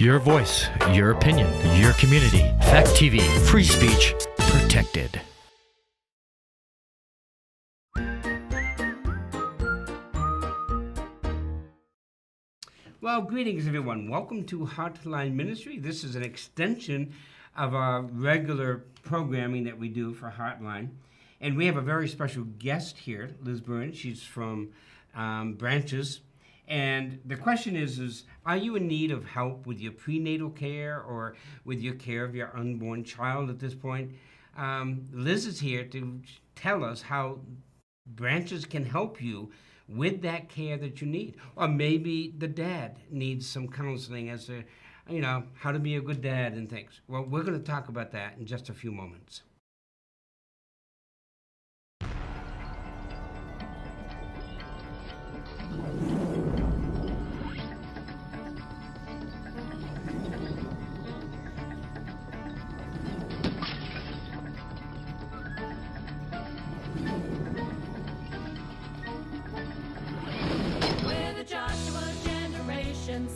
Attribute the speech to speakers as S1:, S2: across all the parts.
S1: Your voice, your opinion, your community. Fact TV, free speech protected.
S2: Well, greetings, everyone. Welcome to Heartline Ministry. This is an extension of our regular programming that we do for Heartline. And we have a very special guest here, Liz Burns. She's from Branches. And the question is, are you in need of help with your prenatal care or with your care of your unborn child at this point? Liz is here to tell us how Branches can help you with that care that you need. Or maybe the dad needs some counseling as to, how to be a good dad and things. Well, we're going to talk about that in just a few moments.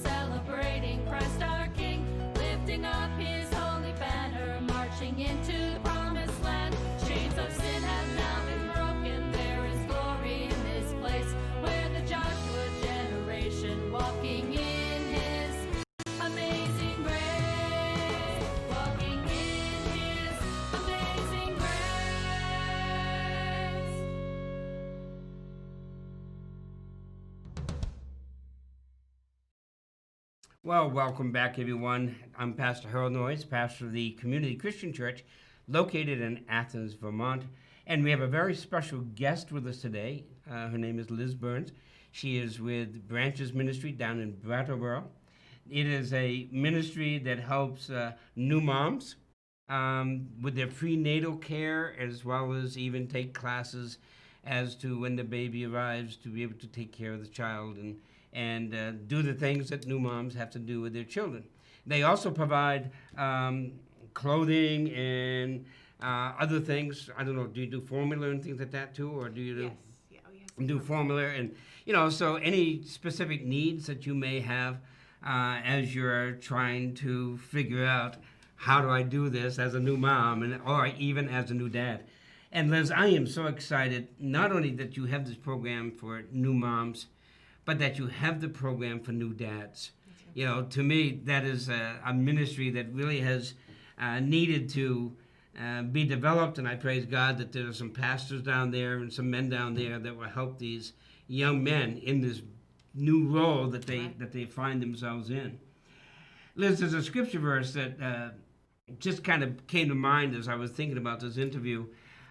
S3: Celebrating Christ our King, lifting up his holy banner, marching into the promised land. Chains of sin have now been broken, there is glory in this place, where the Joshua generation walking in his amazing grace, walking in his amazing grace.
S2: Well, welcome back, everyone. I'm Pastor Harold Noyes, pastor of the Community Christian Church located in Athens, Vermont. And we have a very special guest with us today. Her name is Liz Burns. She is with Branches Ministry down in Brattleboro. It is a ministry that helps new moms with their prenatal care, as well as even take classes as to when the baby arrives to be able to take care of the child and do the things that new moms have to do with their children. They also provide clothing and other things. I don't know, do you do formula and things like that too? Or do you do formula? And, so any specific needs that you may have as you're trying to figure out how do I do this as a new mom or even as a new dad. And Liz, I am so excited, not only that you have this program for new moms, but that you have the program for new dads. To me, that is a ministry that really has needed to be developed, and I praise God that there are some pastors down there and some men down there that will help these young men in this new role that they find themselves in. Liz, there's a scripture verse that just kind of came to mind as I was thinking about this interview,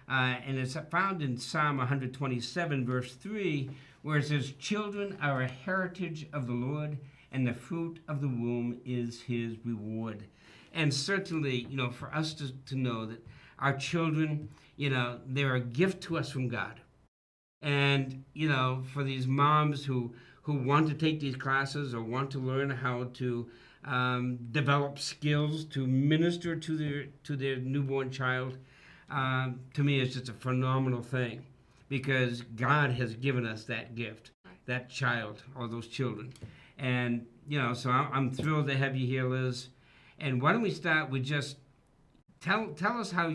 S2: and it's found in Psalm 127, verse 3, where it says, "Children are a heritage of the Lord, and the fruit of the womb is his reward." And certainly, for us to know that our children, they're a gift to us from God. And, for these moms who want to take these classes or want to learn how to develop skills to minister to their newborn child, to me, it's just a phenomenal thing. Because God has given us that gift, that child, or those children. And, so I'm thrilled to have you here, Liz. And why don't we start with just tell us how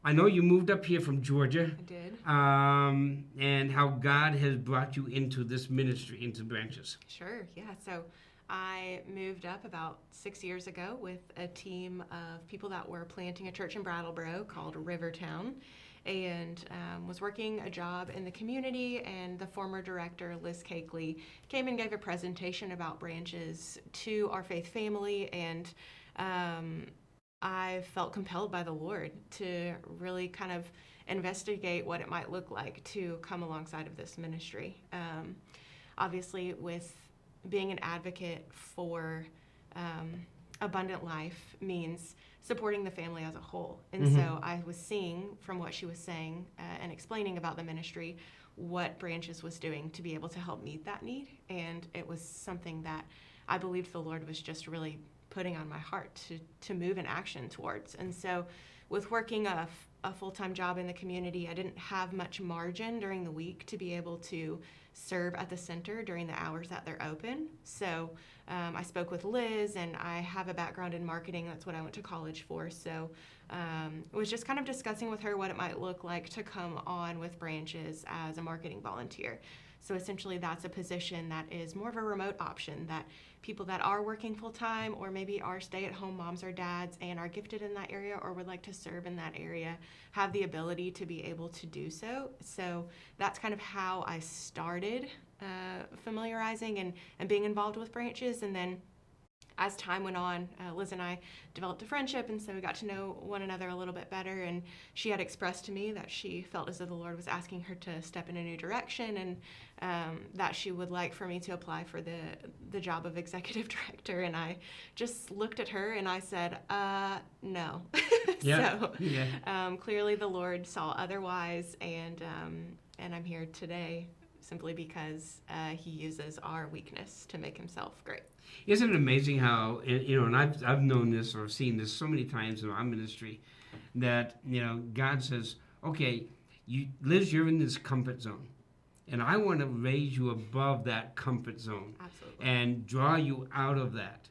S2: I know you moved up here from Georgia.
S4: I did.
S2: And how God has brought you into this ministry, into Branches.
S4: Sure, yeah. So I moved up about 6 years ago with a team of people that were planting a church in Brattleboro called Rivertown, and was working a job in the community, and the former director, Liz Cakeley, came and gave a presentation about Branches to our faith family, and I felt compelled by the Lord to really kind of investigate what it might look like to come alongside of this ministry. Obviously, with being an advocate for abundant life means supporting the family as a whole. And so I was seeing from what she was saying and explaining about the ministry what Branches was doing to be able to help meet that need. And it was something that I believed the Lord was just really putting on my heart to move in action towards. And so with working a full-time job in the community, I didn't have much margin during the week to be able to serve at the center during the hours that they're open. So I spoke with Liz, and I have a background in marketing. That's what I went to college for. So was just kind of discussing with her what it might look like to come on with Branches as a marketing volunteer. So essentially that's a position that is more of a remote option, that people that are working full-time or maybe are stay-at-home moms or dads and are gifted in that area or would like to serve in that area have the ability to be able to do so. So that's kind of how I started familiarizing and being involved with Branches. And then as time went on, Liz and I developed a friendship, and so we got to know one another a little bit better. And she had expressed to me that she felt as though the Lord was asking her to step in a new direction, and that she would like for me to apply for the job of executive director. And I just looked at her and I said, no.
S2: Yeah.
S4: So
S2: Yeah.
S4: clearly the Lord saw otherwise, and I'm here today simply because he uses our weakness to make himself great.
S2: Isn't it amazing how, and I've known this or seen this so many times in our ministry, that, God says, okay, Liz, you're in this comfort zone, and I want to raise you above that comfort zone.
S4: Absolutely.
S2: And draw you out of that.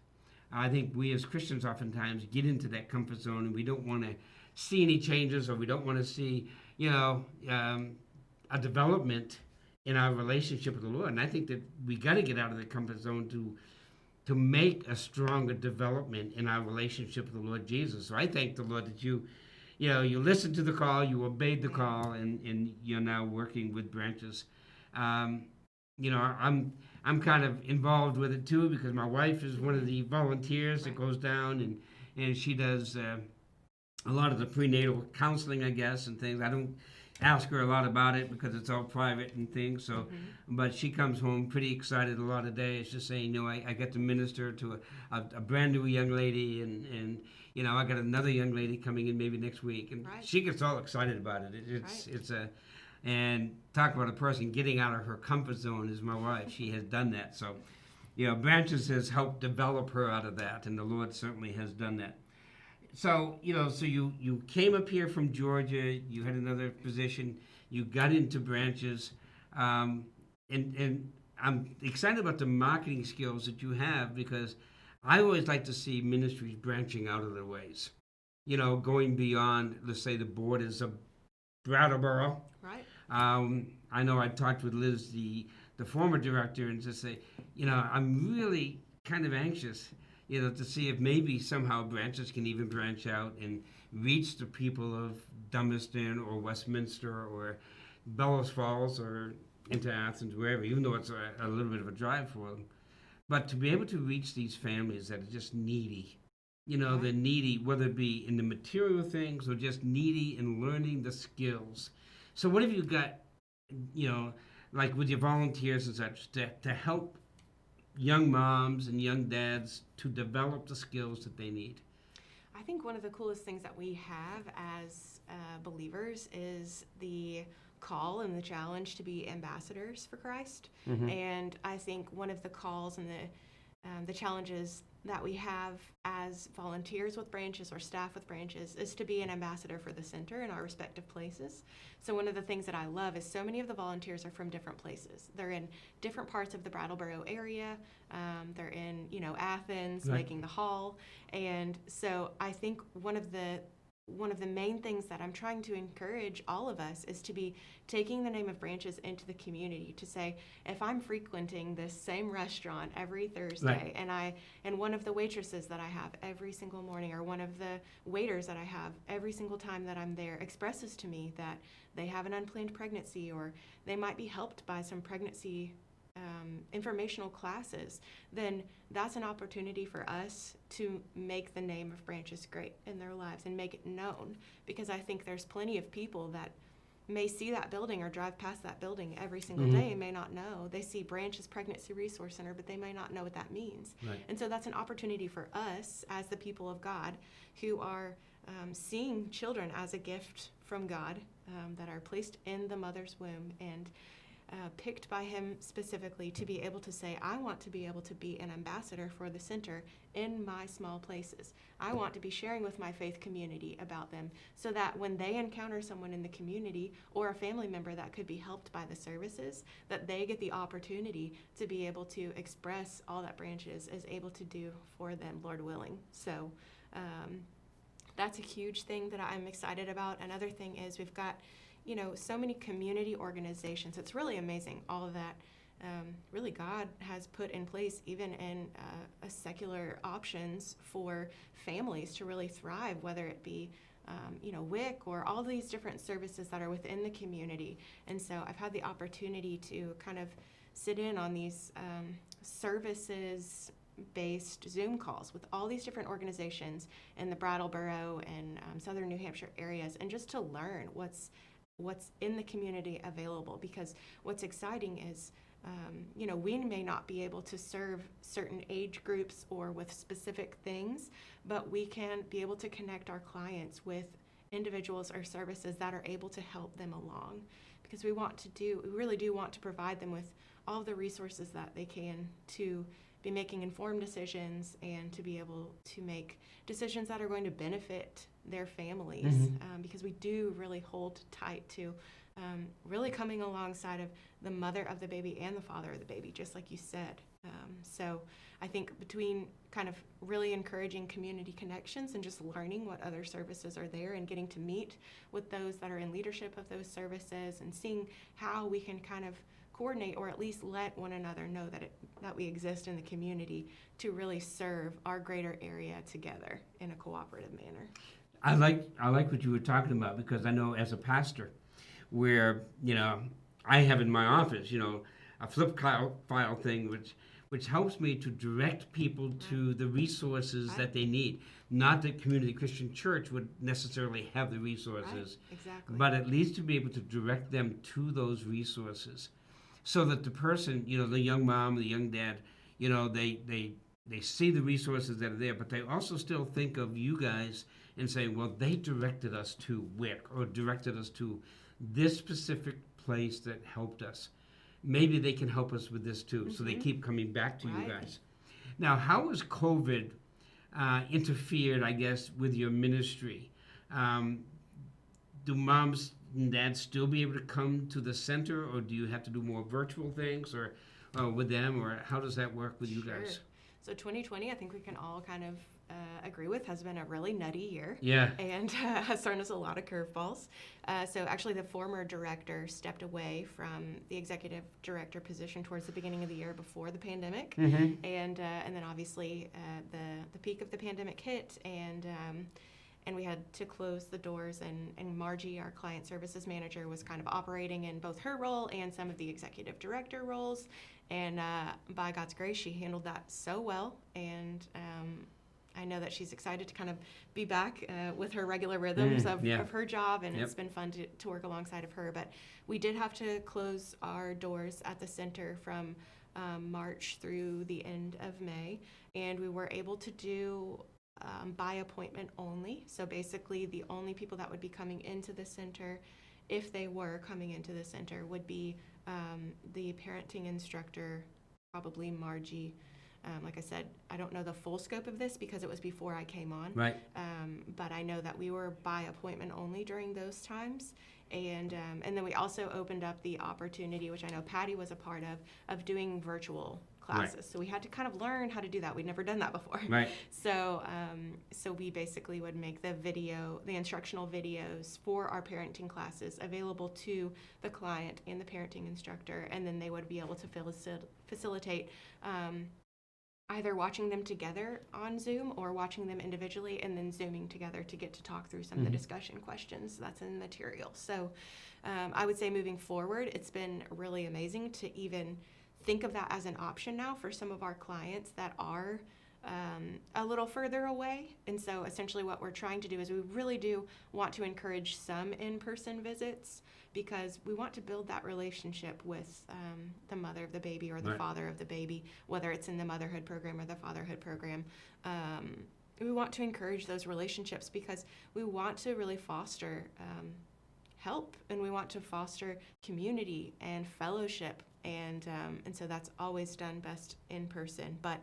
S2: I think we as Christians oftentimes get into that comfort zone, and we don't want to see any changes, or we don't want to see, a development in our relationship with the Lord. And I think that we got to get out of the comfort zone to make a stronger development in our relationship with the Lord Jesus. So I thank the Lord that you listened to the call, you obeyed the call, and you're now working with Branches. I'm kind of involved with it too, because my wife is one of the volunteers that goes down and she does a lot of the prenatal counseling, I guess, and things. I don't ask her a lot about it because it's all private and things. So, but she comes home pretty excited a lot of days, just saying, I get to minister to a brand new young lady, and I got another young lady coming in maybe next week, and
S4: Right.
S2: she gets all excited about it. And talk about a person getting out of her comfort zone is my wife. She has done that. So, Branches has helped develop her out of that, and the Lord certainly has done that. So, so you came up here from Georgia, you had another position, you got into Branches, and I'm excited about the marketing skills that you have, because I always like to see ministries branching out of their ways, going beyond, let's say, the borders of Brattleboro.
S4: Right.
S2: I know I talked with Liz, the former director, and just say, I'm really kind of anxious, to see if maybe somehow Branches can even branch out and reach the people of Dummerston or Westminster or Bellows Falls or into Athens, wherever, even though it's a little bit of a drive for them. But to be able to reach these families that are just needy, they're needy, whether it be in the material things or just needy in learning the skills. So what have you got, like with your volunteers and such, to help young moms and young dads to develop the skills that they need?
S4: I think one of the coolest things that we have as believers is the call and the challenge to be ambassadors for Christ. And I think one of the calls and the challenges that we have as volunteers with Branches or staff with Branches is to be an ambassador for the center in our respective places. So one of the things that I love is so many of the volunteers are from different places. They're in different parts of the Brattleboro area. They're in, Athens,
S2: Right.
S4: Making the Hall. And so I think one of the main things that I'm trying to encourage all of us is to be taking the name of Branches into the community, to say, if I'm frequenting this same restaurant every Thursday,
S2: Right.
S4: and one of the waitresses that I have every single morning, or one of the waiters that I have every single time that I'm there expresses to me that they have an unplanned pregnancy, or they might be helped by some pregnancy informational classes, then that's an opportunity for us to make the name of Branches great in their lives and make it known, because I think there's plenty of people that may see that building or drive past that building every single day and may not know. They see Branches Pregnancy Resource Center, but they may not know what that means.
S2: Right.
S4: And so that's an opportunity for us as the people of God who are seeing children as a gift from God that are placed in the mother's womb, and picked by him specifically to be able to say, I want to be able to be an ambassador for the center in my small places. I want to be sharing with my faith community about them so that when they encounter someone in the community or a family member that could be helped by the services, that they get the opportunity to be able to express all that Branches is able to do for them, Lord willing. So that's a huge thing that I'm excited about. Another thing is we've got so many community organizations. It's really amazing, all of that really God has put in place, even in secular options for families to really thrive, whether it be WIC or all these different services that are within the community. And so I've had the opportunity to kind of sit in on these services-based Zoom calls with all these different organizations in the Brattleboro and southern New Hampshire areas, and just to learn what's in the community available. Because what's exciting is, we may not be able to serve certain age groups or with specific things, but we can be able to connect our clients with individuals or services that are able to help them along. Because we really do want to provide them with all of the resources that they can to be making informed decisions and to be able to make decisions that are going to benefit their families. Because we do really hold tight to really coming alongside of the mother of the baby and the father of the baby, just like you said. So I think between kind of really encouraging community connections and just learning what other services are there and getting to meet with those that are in leadership of those services and seeing how we can kind of coordinate, or at least let one another know that we exist in the community to really serve our greater area together in a cooperative manner.
S2: I like what you were talking about, because I know as a pastor, where I have in my office a flip file thing which helps me to direct people to the resources that they need. Not that Community Christian Church would necessarily have the resources,
S4: Exactly.
S2: but at least to be able to direct them to those resources, so that the person, the young mom, the young dad, they see the resources that are there, but they also still think of you guys and say, well, they directed us to WIC or directed us to this specific place that helped us. Maybe they can help us with this too. So they keep coming back to you guys. Now, how has COVID interfered, I guess, with your ministry? Do moms and dads still be able to come to the center, or do you have to do more virtual things or with them, or how does that work with you guys?
S4: So 2020, I think we can all kind of agree with, has been a really nutty year.
S2: Yeah.
S4: And has thrown us a lot of curveballs. So actually the former director stepped away from the executive director position towards the beginning of the year before the pandemic. And then obviously the peak of the pandemic hit, and we had to close the doors, and Margie, our client services manager, was kind of operating in both her role and some of the executive director roles. And by God's grace, she handled that so well. And I know that she's excited to kind of be back with her regular rhythms of her job, and it's been fun to work alongside of her. But we did have to close our doors at the center from March through the end of May, and we were able to do by appointment only. So basically the only people that would be coming into the center, if they were coming into the center, would be the parenting instructor, probably Margie. Like I said, I don't know the full scope of this because it was before I came on.
S2: Right.
S4: But I know that we were by appointment only during those times. And then we also opened up the opportunity, which I know Patty was a part of doing virtual classes. Right. So we had to kind of learn how to do that. We'd never done that before.
S2: Right.
S4: So we basically would make the instructional videos for our parenting classes available to the client and the parenting instructor, and then they would be able to facilitate either watching them together on Zoom or watching them individually and then Zooming together to get to talk through some of the discussion questions that's in the material. So I would say moving forward, it's been really amazing to even think of that as an option now for some of our clients that are a little further away. And so essentially what we're trying to do is we really do want to encourage some in-person visits, because we want to build that relationship with the mother of the baby or the father of the baby, whether it's in the motherhood program or the fatherhood program. We want to encourage those relationships because we want to really foster help, and we want to foster community and fellowship, and so that's always done best in person. But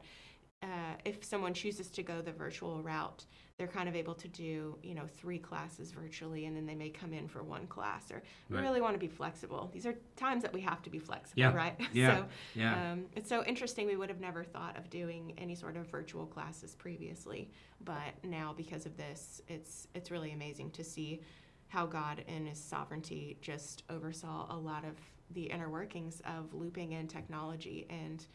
S4: if someone chooses to go the virtual route, they're kind of able to do, 3 classes virtually, and then they may come in for 1 class. Or we really want to be flexible. These are times that we have to be flexible, right?
S2: Yeah.
S4: So it's so interesting. We would have never thought of doing any sort of virtual classes previously, but now because of this, it's really amazing to see how God in His sovereignty just oversaw a lot of the inner workings of looping in technology. And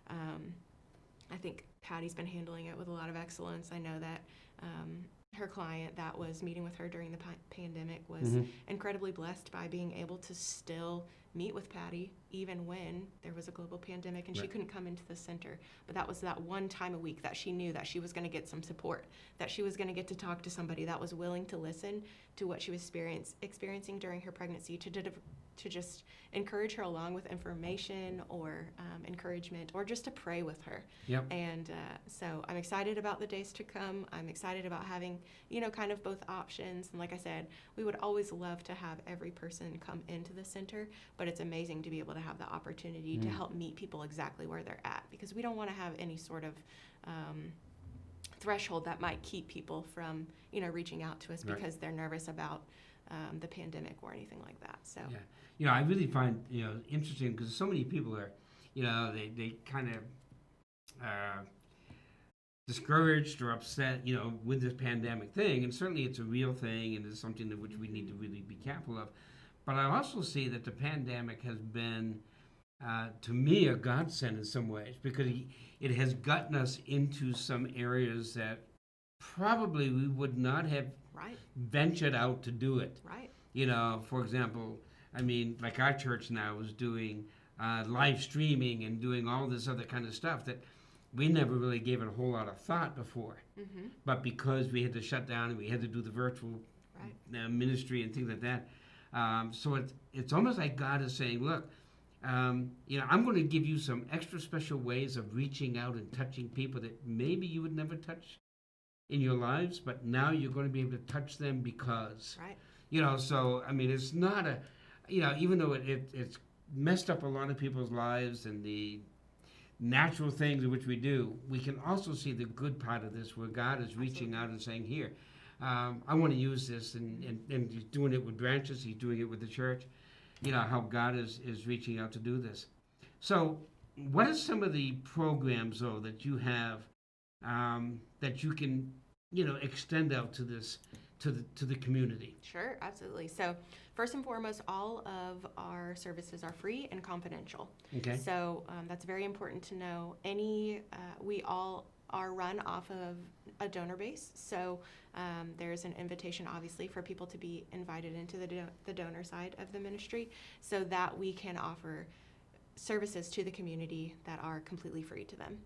S4: I think Patty's been handling it with a lot of excellence. I know that her client that was meeting with her during the pandemic was incredibly blessed by being able to still meet with Patty even when there was a global pandemic and she couldn't come into the center. But that was that one time a week that she knew that she was going to get some support, that she was going to get to talk to somebody that was willing to listen to what she was experiencing during her pregnancy, to just encourage her along with information or encouragement, or just to pray with her. And so I'm excited about the days to come. I'm excited about having, kind of both options. And like I said, we would always love to have every person come into the center, but it's amazing to be able to have the opportunity to help meet people exactly where they're at, because we don't want to have any sort of threshold that might keep people from, reaching out to us because they're nervous about the pandemic or anything like that. So
S2: I really find interesting, because so many people are they kind of discouraged or upset with this pandemic thing, and certainly it's a real thing and it's something that which we need to really be careful of. But I also see that the pandemic has been to me a godsend in some ways, because it has gotten us into some areas that probably we would not have ventured out to do it. For example, I mean, like our church now is doing live streaming and doing all this other kind of stuff that we never really gave it a whole lot of thought before. But because we had to shut down and we had to do the virtual ministry and things like that, so it's almost like God is saying, look, I'm going to give you some extra special ways of reaching out and touching people that maybe you would never touch in your lives, but now you're going to be able to touch them because, so, I mean, it's not even though it's messed up a lot of people's lives and the natural things in which we do, we can also see the good part of this, where God is reaching out and saying, here, I want to use this, and He's doing it with branches, He's doing it with the church, how God is reaching out to do this. So what are some of the programs, though, that you have that you can, extend out to this, to the community?
S4: Sure, absolutely. So first and foremost, all of our services are free and confidential.
S2: Okay.
S4: So that's very important to know. We all are run off of a donor base. So there's an invitation, obviously, for people to be invited into the donor side of the ministry, so that we can offer services to the community that are completely free to them.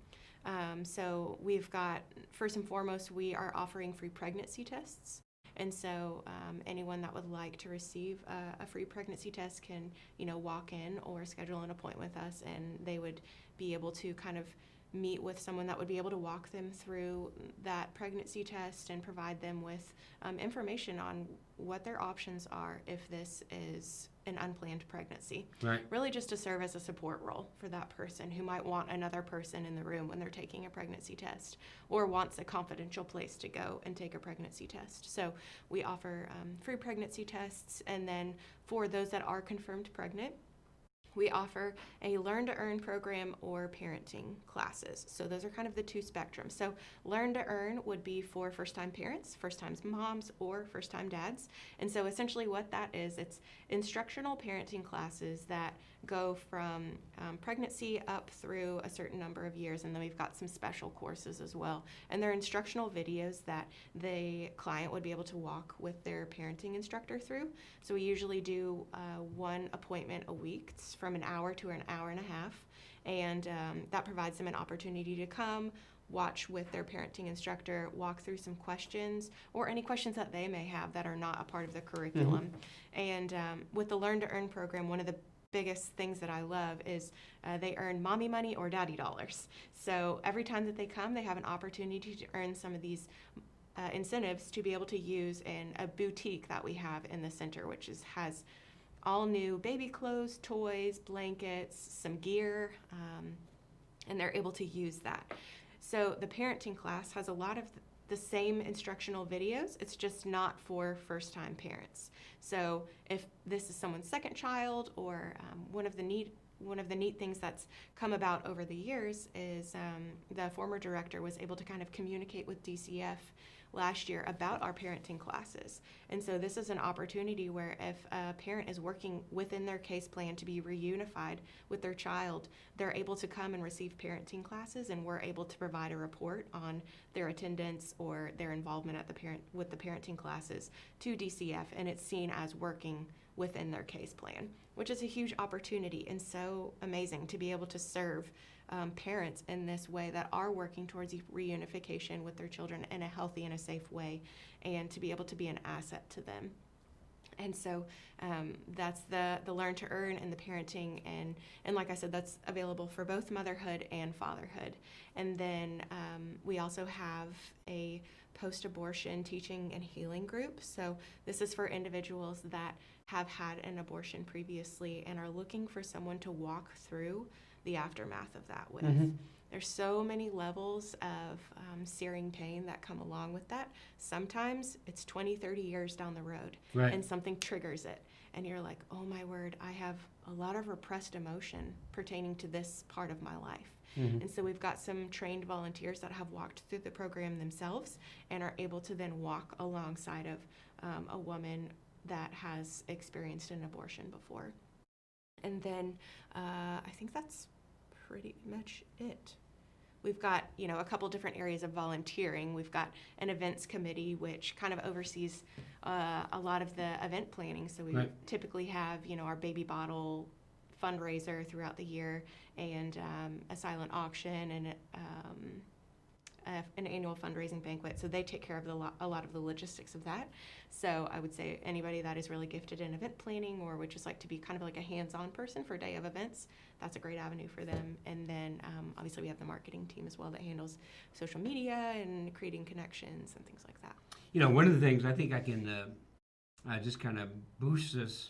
S4: So we've got, first and foremost, we are offering free pregnancy tests. And so anyone that would like to receive a free pregnancy test can, walk in or schedule an appointment with us, and they would be able to kind of meet with someone that would be able to walk them through that pregnancy test and provide them with information on what their options are if this is an unplanned pregnancy. Really just to serve as a support role for that person who might want another person in the room when they're taking a pregnancy test, or wants a confidential place to go and take a pregnancy test. So we offer free pregnancy tests, and then for those that are confirmed pregnant, we offer a Learn to Earn program or parenting classes. So those are kind of the two spectrums. So Learn to Earn would be for first-time parents, first-time moms, or first-time dads. And so essentially what that is, it's instructional parenting classes that go from pregnancy up through a certain number of years, and then we've got some special courses as well. And they're instructional videos that the client would be able to walk with their parenting instructor through. So we usually do one appointment a week. It's from an hour to an hour and a half, and that provides them an opportunity to come, watch with their parenting instructor, walk through some questions, or any questions that they may have that are not a part of the curriculum. And with the Learn to Earn program, one of the biggest things that I love is they earn mommy money or daddy dollars. So every time that they come, they have an opportunity to earn some of these incentives to be able to use in a boutique that we have in the center, which has all new baby clothes, toys, blankets, some gear, and they're able to use that. So the parenting class has a lot of the same instructional videos. It's just not for first-time parents. So if this is someone's second child, or one of the neat things that's come about over the years is the former director was able to kind of communicate with DCF last year about our parenting classes. And so this is an opportunity where if a parent is working within their case plan to be reunified with their child, they're able to come and receive parenting classes, and we're able to provide a report on their attendance or their involvement with the parenting classes to DCF, and it's seen as working within their case plan, which is a huge opportunity and so amazing to be able to serve parents in this way that are working towards reunification with their children in a healthy and a safe way, and to be able to be an asset to them. And so that's the Learn to Earn and the parenting, and like I said, that's available for both motherhood and fatherhood. And then we also have a post-abortion teaching and healing group. So this is for individuals that have had an abortion previously and are looking for someone to walk through the aftermath of that with. Mm-hmm. There's so many levels of searing pain that come along with that. Sometimes it's 20, 30 years down the road, right, and something triggers it. And you're like, oh my word, I have a lot of repressed emotion pertaining to this part of my life. Mm-hmm. And so we've got some trained volunteers that have walked through the program themselves and are able to then walk alongside of a woman that has experienced an abortion before. And then I think that's pretty much it. We've got, a couple different areas of volunteering. We've got an events committee, which kind of oversees a lot of the event planning. So we right. typically have, our baby bottle fundraiser throughout the year, and a silent auction, and an annual fundraising banquet. So they take care of a lot of the logistics of that. So I would say anybody that is really gifted in event planning, or would just like to be kind of like a hands-on person for a day of events, that's a great avenue for them. And then obviously we have the marketing team as well that handles social media and creating connections and things like that.
S2: One of the things I think I can just kind of boost this,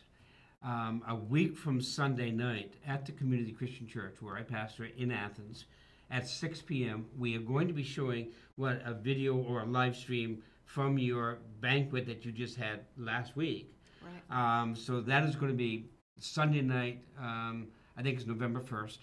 S2: a week from Sunday night at the Community Christian Church, where I pastor in Athens, at 6 p.m., we are going to be showing a video or a live stream from your banquet that you just had last week. Right. So that is going to be Sunday night, I think it's November 1st,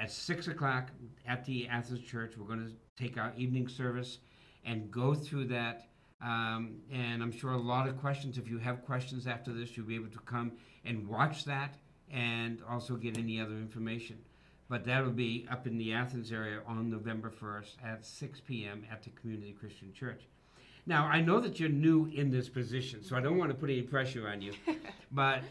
S2: at 6 o'clock at the Athens Church. We're going to take our evening service and go through that. And I'm sure a lot of questions, if you have questions after this, you'll be able to come and watch that and also get any other information. But that will be up in the Athens area on November 1st at 6 p.m. at the Community Christian Church. Now, I know that you're new in this position, so I don't want to put any pressure on you. But,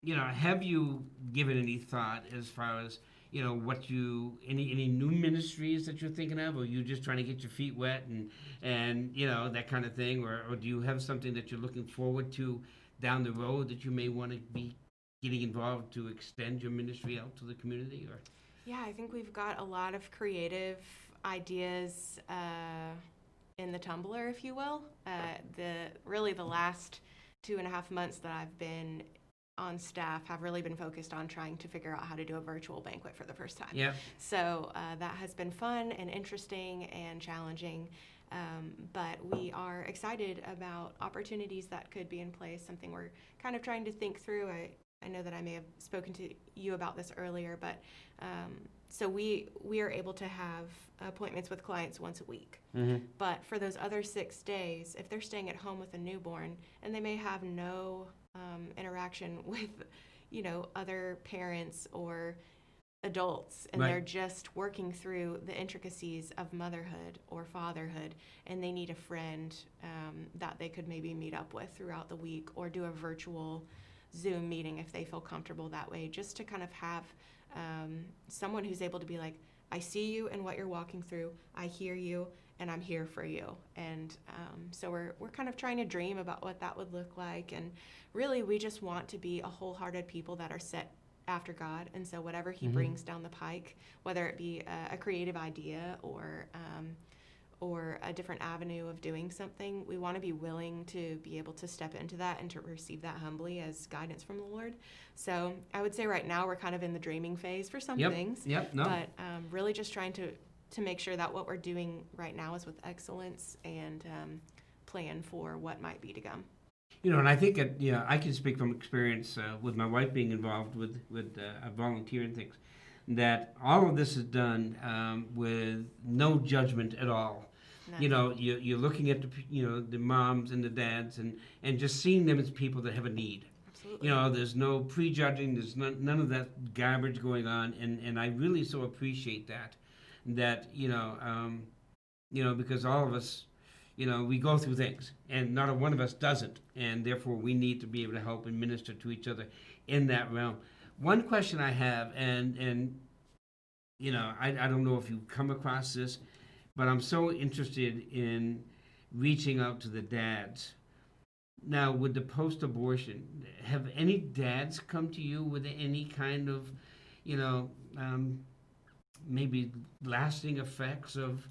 S2: have you given any thought as far as, any new ministries that you're thinking of, or are you just trying to get your feet wet and that kind of thing? Or do you have something that you're looking forward to down the road that you may want to be getting involved to extend your ministry out to the community? Or
S4: yeah, I think we've got a lot of creative ideas in the tumbler, if you will. The last 2.5 months that I've been on staff have really been focused on trying to figure out how to do a virtual banquet for the first time. Yeah. So that has been fun and interesting and challenging. But we are excited about opportunities that could be in place, something we're kind of trying to think through. I know that I may have spoken to you about this earlier, but so we are able to have appointments with clients once a week. Mm-hmm. But for those other 6 days, if they're staying at home with a newborn and they may have no interaction with, other parents or adults, and right. they're just working through the intricacies of motherhood or fatherhood, and they need a friend that they could maybe meet up with throughout the week, or do a virtual Zoom meeting if they feel comfortable that way, just to kind of have someone who's able to be like, I see you and what you're walking through, I hear you, and I'm here for you. And so we're kind of trying to dream about what that would look like. And really, we just want to be a wholehearted people that are set after God. And so whatever he mm-hmm. brings down the pike, whether it be a creative idea or or a different avenue of doing something, we want to be willing to be able to step into that and to receive that humbly as guidance from the Lord. So I would say right now we're kind of in the dreaming phase for some things.
S2: No.
S4: But really just trying to make sure that what we're doing right now is with excellence and plan for what might be to come.
S2: And I think I can speak from experience with my wife being involved with volunteer and things, that all of this is done with no judgment at all.
S4: No.
S2: You're looking at the moms and the dads and just seeing them as people that have a need.
S4: Absolutely.
S2: There's no prejudging. There's none of that garbage going on, and I really so appreciate that because all of us, we go through things, and not a one of us doesn't, and therefore we need to be able to help and minister to each other in that realm. One question I have, and I don't know if you've come across this, but I'm so interested in reaching out to the dads. Now, with the post-abortion, have any dads come to you with any kind of, maybe lasting effects of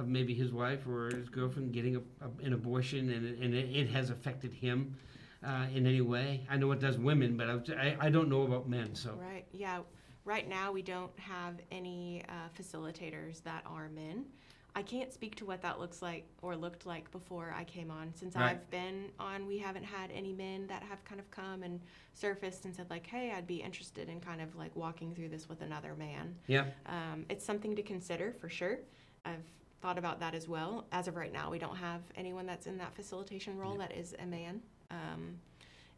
S2: maybe his wife or his girlfriend getting an abortion, and it has affected him in any way? I know it does women, but I don't know about men. So
S4: Right. Yeah. Right now we don't have any facilitators that are men. I can't speak to what that looks like or looked like before I came on. Since
S2: Right.
S4: I've been on, we haven't had any men that have kind of come and surfaced and said like, hey, I'd be interested in kind of like walking through this with another man.
S2: yeah.
S4: It's something to consider for sure. I've thought about that as well. As of right now, we don't have anyone that's in that facilitation role that is a man.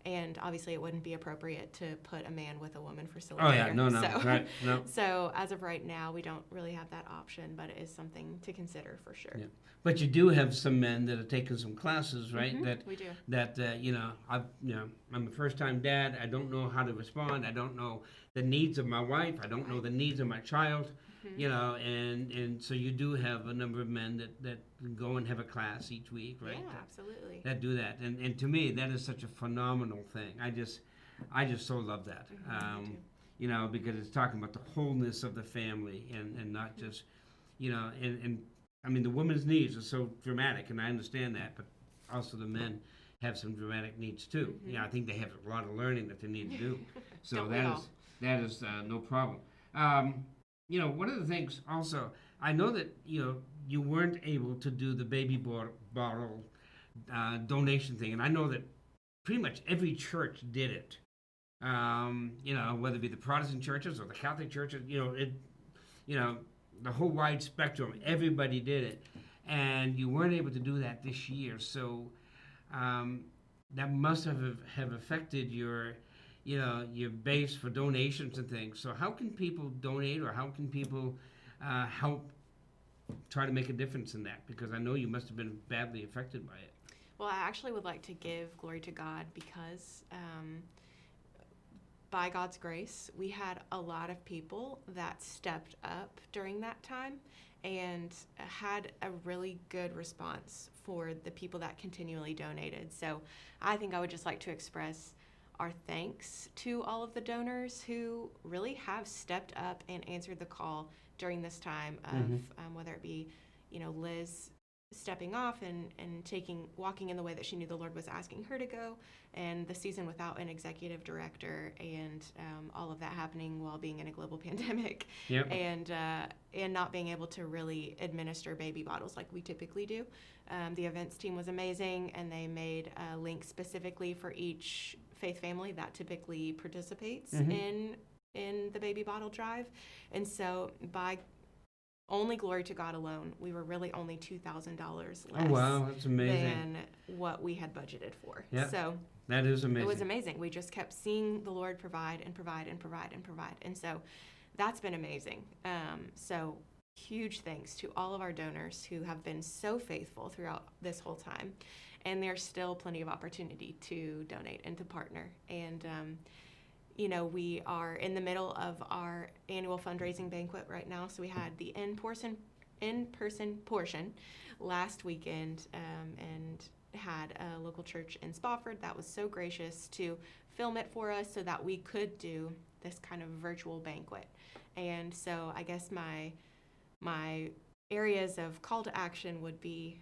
S4: And obviously it wouldn't be appropriate to put a man with a woman facilitator.
S2: Oh yeah, no,
S4: So,
S2: right, no.
S4: so as of right now, we don't really have that option, but it is something to consider for sure.
S2: Yeah. But you do have some men that are taking some classes, right?
S4: Mhm, we do.
S2: I'm a first-time dad. I don't know how to respond. I don't know the needs of my wife. I don't know the needs of my child. And so you do have a number of men that go and have a class each week, right?
S4: Yeah, absolutely.
S2: That do that, and to me that is such a phenomenal thing. I just so love that.
S4: Me too.
S2: Because it's talking about the wholeness of the family and not just, and I mean the women's needs are so dramatic, and I understand that, but also the men have some dramatic needs too. I think they have a lot of learning that they need to do. So
S4: Don't we all?
S2: that is no problem. One of the things also, I know that you weren't able to do the baby bottle donation thing, and I know that pretty much every church did it. Whether it be the Protestant churches or the Catholic churches, the whole wide spectrum, everybody did it, and you weren't able to do that this year. So that must have affected your base for donations and things. So how can people donate, or how can people help try to make a difference in that? Because I know you must have been badly affected by it.
S4: Well, I actually would like to give glory to God because by God's grace, we had a lot of people that stepped up during that time and had a really good response for the people that continually donated. So I think I would just like to express our thanks to all of the donors who really have stepped up and answered the call during this time of whether it be, Liz stepping off and walking in the way that she knew the Lord was asking her to go, and the season without an executive director, and all of that happening while being in a global pandemic,
S2: Yep.
S4: and not being able to really administer baby bottles like we typically do. The events team was amazing, and they made a link specifically for each faith family that typically participates in the baby bottle drive. And so by only glory to God alone, we were really only $2,000 less
S2: Oh wow, that's amazing.
S4: than what we had budgeted for.
S2: Yeah.
S4: So
S2: That is amazing.
S4: it was amazing. We just kept seeing the Lord provide and provide and provide and provide. And so that's been amazing. So huge thanks to all of our donors who have been so faithful throughout this whole time. And there's still plenty of opportunity to donate and to partner. And, we are in the middle of our annual fundraising banquet right now. So we had the in-person portion last weekend, and had a local church in Spofford that was so gracious to film it for us so that we could do this kind of virtual banquet. And so I guess my areas of call to action would be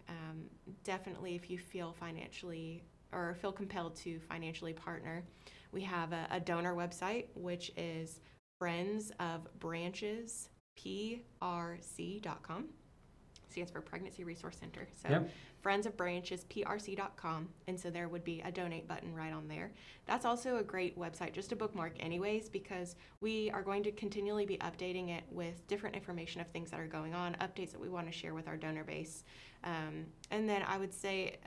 S4: definitely if you feel financially or feel compelled to financially partner. We have a donor website, which is friendsofbranchesprc.com. Stands for Pregnancy Resource Center. So
S2: Yep.
S4: friendsofbranchesprc.com. And so there would be a donate button right on there. That's also a great website just to bookmark anyways, because we are going to continually be updating it with different information of things that are going on, updates that we want to share with our donor base. And then I would say,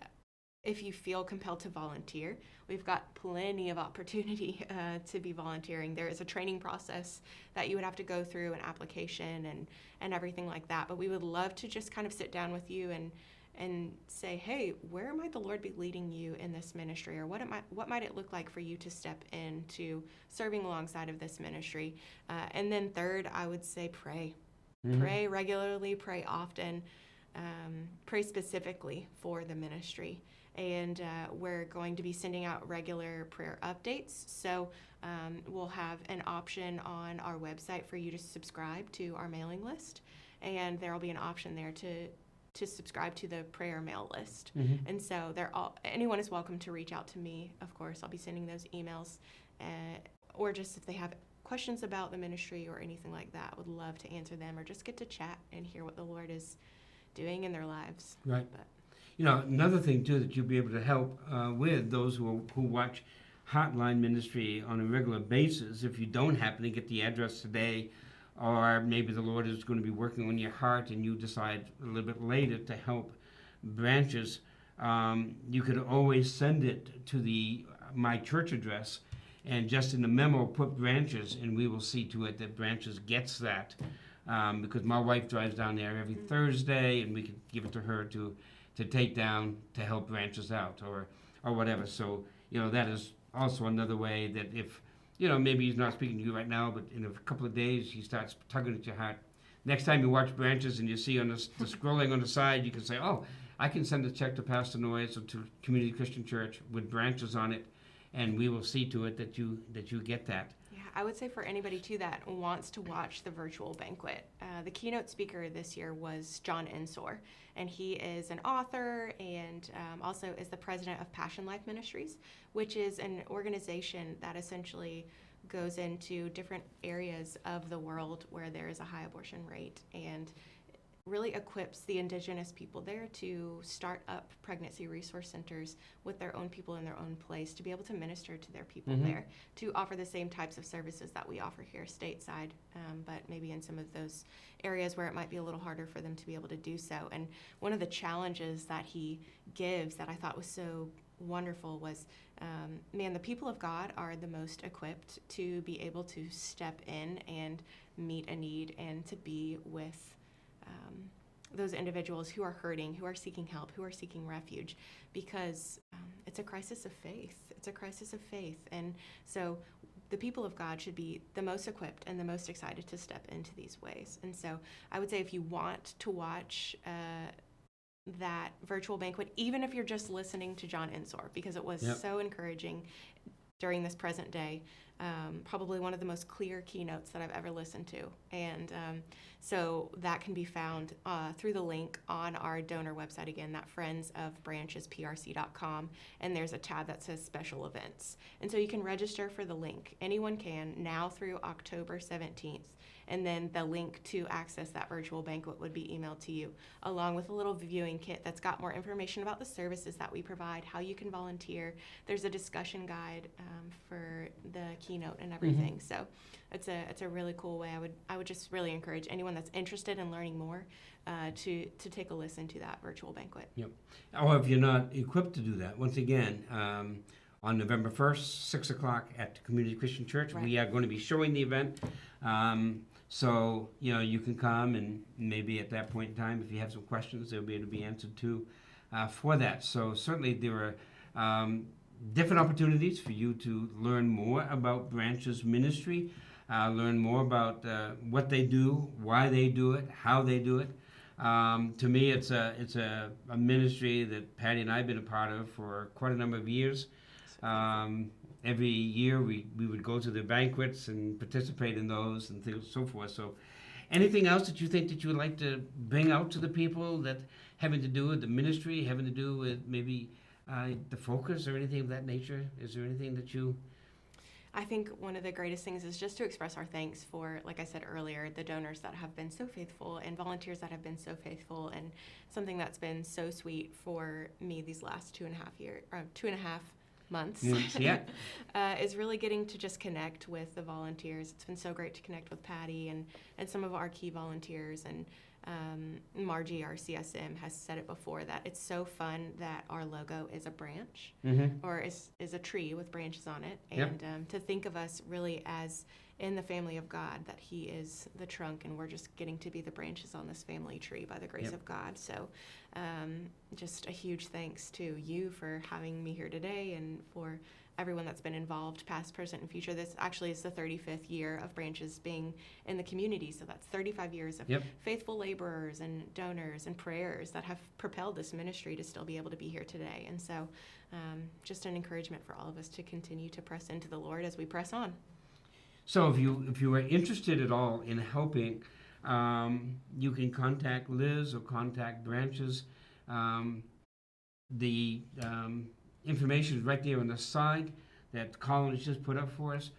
S4: if you feel compelled to volunteer, we've got plenty of opportunity to be volunteering. There is a training process that you would have to go through, an application and everything like that. But we would love to just kind of sit down with you and say, hey, where might the Lord be leading you in this ministry? Or what might it look like for you to step into serving alongside of this ministry? And then third, I would say pray.
S2: Mm-hmm.
S4: Pray regularly, pray often, pray specifically for the ministry. And we're going to be sending out regular prayer updates. So we'll have an option on our website for you to subscribe to our mailing list. And there will be an option there to subscribe to the prayer mail list.
S2: Mm-hmm.
S4: And so anyone is welcome to reach out to me. Of course, I'll be sending those emails. Or just if they have questions about the ministry or anything like that, would love to answer them or just get to chat and hear what the Lord is doing in their lives.
S2: Right.
S4: But
S2: Another thing too that you'll be able to help with those who watch Heartline Ministry on a regular basis. If you don't happen to get the address today, or maybe the Lord is going to be working on your heart and you decide a little bit later to help Branches, you could always send it to my church address, and just in the memo put Branches, and we will see to it that Branches gets that, because my wife drives down there every Thursday, and we could give it to her to take down to help Branches out or whatever. So, that is also another way that if, maybe he's not speaking to you right now, but in a couple of days he starts tugging at your heart. Next time you watch Branches and you see on the scrolling on the side, you can say, oh, I can send a check to Pastor Noyes or to Community Christian Church with Branches on it, and we will see to it that you get that.
S4: yeah, I would say for anybody too that wants to watch the virtual banquet, the keynote speaker this year was John Ensor, and he is an author and also is the president of Passion Life Ministries, which is an organization that essentially goes into different areas of the world where there is a high abortion rate and really equips the indigenous people there to start up pregnancy resource centers with their own people in their own place to be able to minister to their people
S2: Mm-hmm.
S4: there, to offer the same types of services that we offer here stateside, but maybe in some of those areas where it might be a little harder for them to be able to do so. And one of the challenges that he gives that I thought was so wonderful was, the people of God are the most equipped to be able to step in and meet a need and to be with those individuals who are hurting, who are seeking help, who are seeking refuge, because it's a crisis of faith. It's a crisis of faith. And so the people of God should be the most equipped and the most excited to step into these ways. And so I would say if you want to watch that virtual banquet, even if you're just listening to John Ensor, because it was so encouraging during this present day, probably one of the most clear keynotes that I've ever listened to. And so that can be found through the link on our donor website, again, that friendsofbranchesprc.com, and there's a tab that says special events. And so you can register for the link. Anyone can now through October 17th. And then the link to access that virtual banquet would be emailed to you, along with a little viewing kit that's got more information about the services that we provide, how you can volunteer. There's a discussion guide for the keynote and everything. Mm-hmm. So it's a really cool way. I would just really encourage anyone that's interested in learning more to take a listen to that virtual banquet.
S2: Yep. Or if you're not equipped to do that, once again, on November 1st, 6 o'clock at Community Christian Church,
S4: Right.
S2: We are going to be showing the event. So, you can come, and maybe at that point in time, if you have some questions, they'll be able to be answered too for that. So certainly there are different opportunities for you to learn more about Branches Ministry, learn more about what they do, why they do it, how they do it. To me, it's a ministry that Patty and I have been a part of for quite a number of years. Every year we would go to the banquets and participate in those and things, so forth. So Anything else that you think that you would like to bring out to the people that having to do with the ministry, having to do with maybe the focus or anything of that nature? Is there anything that you...
S4: I think one of the greatest things is just to express our thanks for, like I said earlier, the donors that have been so faithful and volunteers that have been so faithful, and something that's been so sweet for me these last 2.5 months
S2: Yeah.
S4: is really getting to just connect with the volunteers. It's been so great to connect with Patty and some of our key volunteers, and Margie, our CSM, has said it before that it's so fun that our logo is a branch or is a tree with branches on it. And to think of us really as in the family of God, that he is the trunk and we're just getting to be the branches on this family tree by the grace of God. So just a huge thanks to you for having me here today, and for everyone that's been involved, past, present, and future. This actually is the 35th year of Branches being in the community, so that's 35 years of faithful laborers and donors and prayers that have propelled this ministry to still be able to be here today. And so just an encouragement for all of us to continue to press into the Lord as we press on.
S2: So if you are interested at all in helping, you can contact Liz or contact Branches. The information is right there on the side that Colin has just put up for us.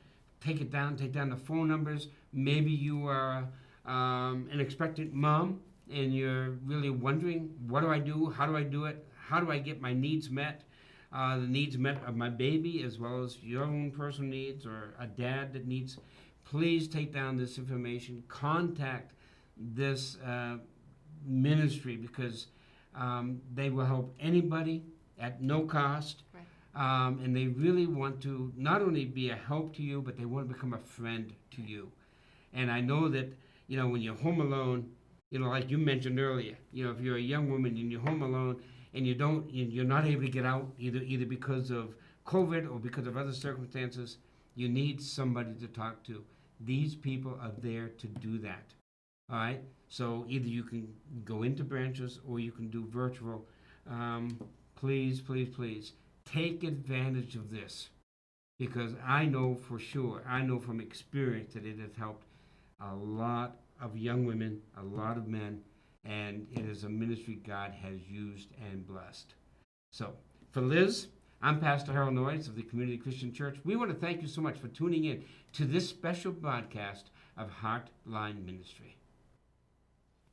S2: Take down the phone numbers. Maybe you are an expectant mom and you're really wondering, what do I do? How do I do it? How do I get my needs met? The needs met of my baby, as well as your own personal needs, or a dad that needs. Please take down this information. Contact this ministry, because they will help anybody at no cost. Right. And they really want to not only be a help to you, but they want to become a friend to you. And I know that, when you're home alone, like you mentioned earlier, if you're a young woman and you're home alone and you're not able to get out either because of COVID or because of other circumstances, you need somebody to talk to. These people are there to do that. All right? So either you can go into Branches or you can do virtual. Please, please, please take advantage of this, because I know for sure, I know from experience that it has helped a lot of young women, a lot of men, and it is a ministry God has used and blessed. So for Liz, I'm Pastor Harold Noyes of the Community Christian Church. We want to thank you so much for tuning in to this special broadcast of Heartline Ministry.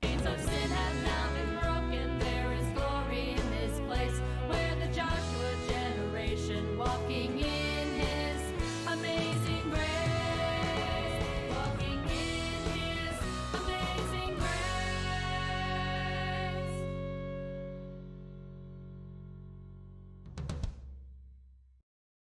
S3: Chains of sin have now been